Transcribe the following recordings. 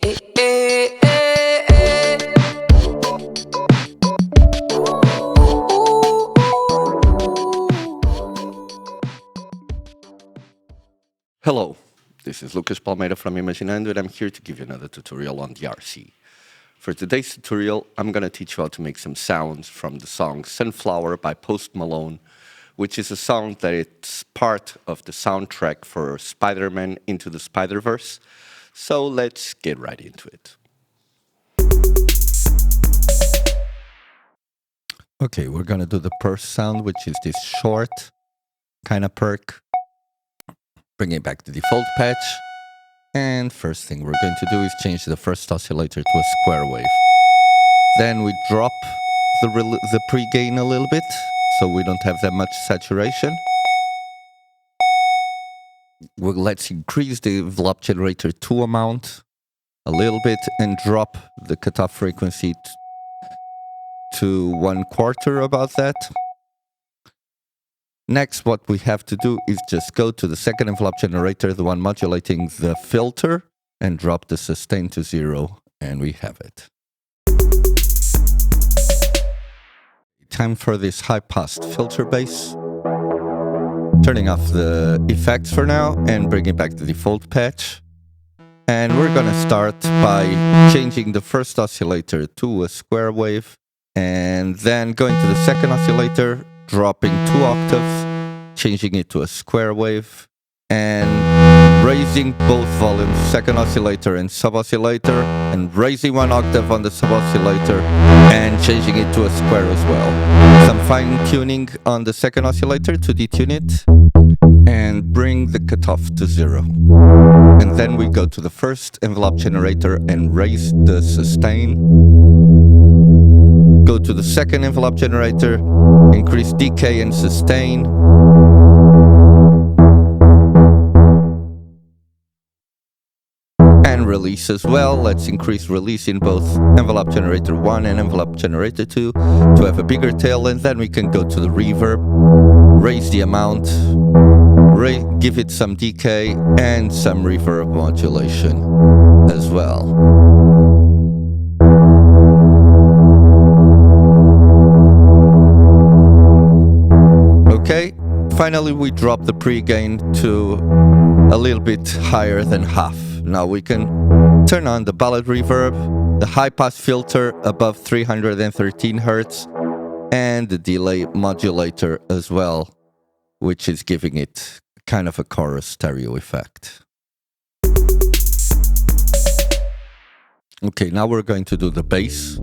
Hello, this is Lucas Palmeira from Imaginando, and I'm here to give you another tutorial on the RC. For today's tutorial, I'm going to teach you how to make some sounds from the song Sunflower by Malone, which is a song that it's part of the soundtrack for Spider-Man Into the Spider-Verse. So let's get right into it. Okay, we're going to do the first sound, which is this short kind of perk. Bring it back to default patch. And first thing we're going to do is change the first oscillator to a square wave. Then we drop the pre-gain a little bit, so we don't have that much saturation. Let's increase the envelope generator 2 amount a little bit and drop the cutoff frequency to 1/4 about that. Next, what we have to do is just go to the second envelope generator, the one modulating the filter, and drop the sustain to 0, and we have it. Time for this high-pass filter bass. Turning off the effects for now and bringing back the default patch. And we're going to start by changing the first oscillator to a square wave, and then going to the second oscillator, dropping 2 octaves, changing it to a square wave, and raising both volumes, second oscillator and sub-oscillator, and raising 1 octave on the sub-oscillator, and changing it to a square as well. Some fine-tuning on the second oscillator to detune it, and bring the cutoff to 0. And then we go to the first envelope generator and raise the sustain. Go to the second envelope generator, increase decay and sustain. And release as well. Let's increase release in both envelope generator 1 and envelope generator 2 to have a bigger tail, and then we can go to the reverb, raise the amount, give it some decay and some reverb modulation as well. Okay, finally we drop the pre-gain to a little bit higher than half. Now we can turn on the ballad reverb, the high-pass filter above 313 Hz, and the delay modulator as well, which is giving it kind of a chorus stereo effect. Okay, now we're going to do the bass.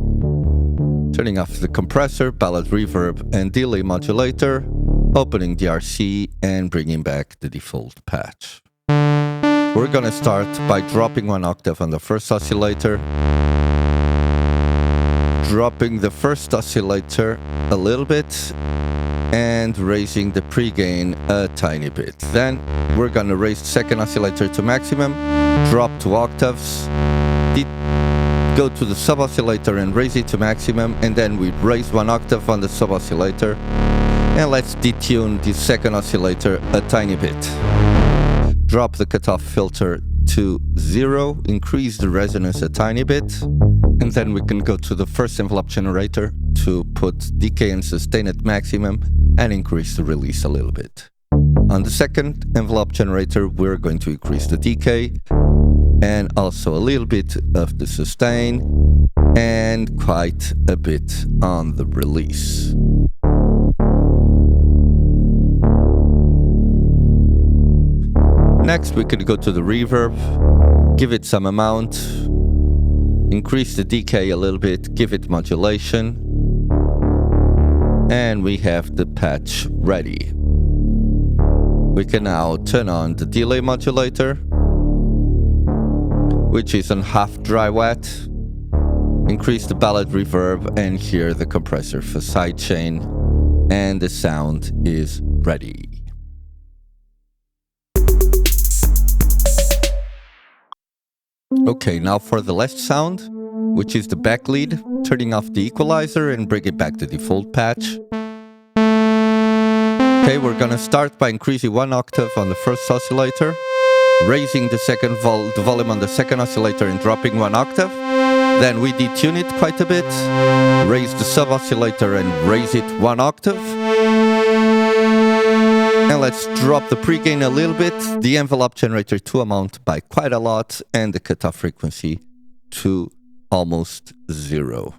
Turning off the compressor, ballad reverb, and delay modulator, opening the RC and bringing back the default patch. We're going to start by dropping 1 octave on the first oscillator, dropping the first oscillator a little bit, and raising the pre-gain a tiny bit. Then we're going to raise the second oscillator to maximum, drop 2 octaves, go to the sub-oscillator and raise it to maximum, and then we raise 1 octave on the sub-oscillator, and let's detune the second oscillator a tiny bit. Drop the cutoff filter to 0, increase the resonance a tiny bit, and then we can go to the first envelope generator to put decay and sustain at maximum and increase the release a little bit. On the second envelope generator, we're going to increase the decay and also a little bit of the sustain and quite a bit on the release. Next, we could go to the reverb, give it some amount, increase the decay a little bit, give it modulation, and we have the patch ready. We can now turn on the delay modulator, which is on half dry wet, increase the ballad reverb, and hear the compressor for sidechain, and the sound is ready. Okay, now for the last sound, which is the back lead, turning off the equalizer and bring it back to default patch. Okay, we're gonna start by increasing 1 octave on the first oscillator, raising the volume on the second oscillator and dropping 1 octave. Then we detune it quite a bit, raise the sub-oscillator and raise it 1 octave. And let's drop the pre-gain a little bit, the envelope generator to amount by quite a lot, and the cutoff frequency to almost 0.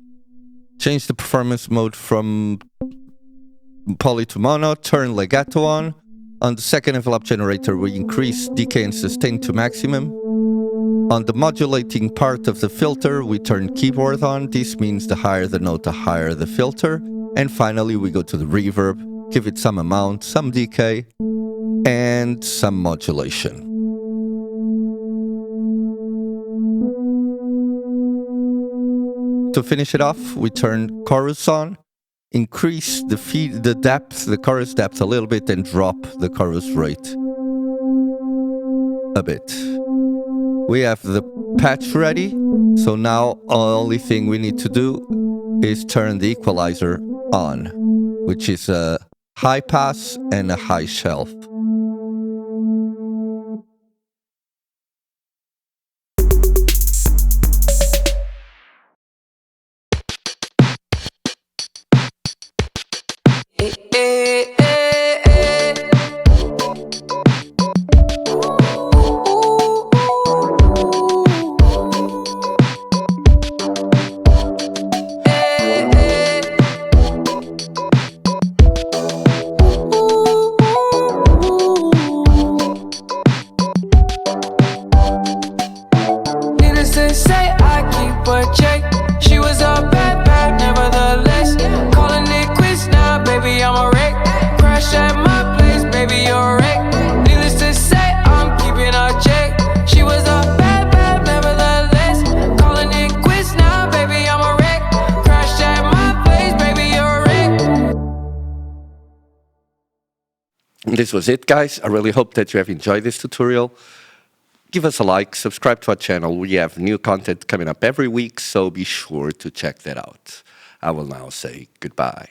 Change the performance mode from poly to mono, turn legato on. On the second envelope generator, we increase decay and sustain to maximum. On the modulating part of the filter, we turn keyboard on. This means the higher the note, the higher the filter. And finally, we go to the reverb, give it some amount, some decay, and some modulation. To finish it off, we turn chorus on, increase the depth, the chorus depth a little bit, and drop the chorus rate a bit. We have the patch ready, so now the only thing we need to do is turn the equalizer on, which is a high pass and a high shelf. This was it, guys. I really hope that you have enjoyed this tutorial. Give us a like, subscribe to our channel. We have new content coming up every week, so be sure to check that out. I will now say goodbye.